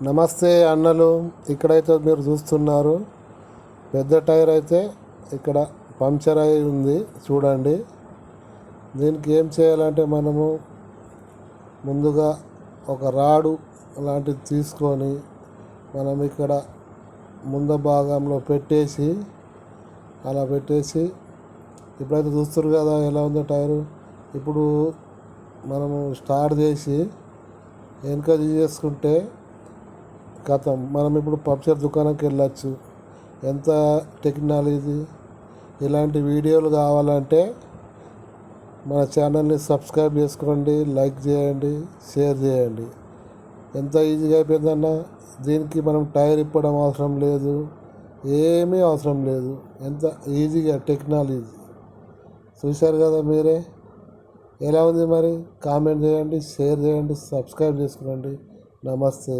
నమస్తే అన్నలు. ఇక్కడైతే మీరు చూస్తున్నారు పెద్ద టైర్ అయితే ఇక్కడ పంక్చర్ అయి ఉంది చూడండి. దీనికి ఏం చేయాలంటే మనము ముందుగా ఒక రాడు లాంటిది తీసుకొని మనం ఇక్కడ ముందు భాగంలో పెట్టేసి అలా పెట్టేసి ఇప్పుడైతే చూస్తారు కదా ఎలా ఉందో టైరు. ఇప్పుడు మనము స్టార్ట్ చేసి వెనక చేసుకుంటే కథం మనం ఇప్పుడు పంక్చర్ దుకాణంకి వెళ్ళచ్చు. ఎంత టెక్నాలజీ. ఇలాంటి వీడియోలు కావాలంటే మన ఛానల్ని సబ్స్క్రైబ్ చేసుకోండి, లైక్ చేయండి, షేర్ చేయండి. ఎంత ఈజీగా అయిపోయిందన్న. దీనికి మనం టైర్ ఇప్పడం అవసరం లేదు, ఏమీ అవసరం లేదు. ఎంత ఈజీగా టెక్నాలజీ చూశారు కదా మీరే. ఎలా ఉంది మరి కామెంట్ చేయండి, షేర్ చేయండి, సబ్స్క్రైబ్ చేసుకోండి. నమస్తే.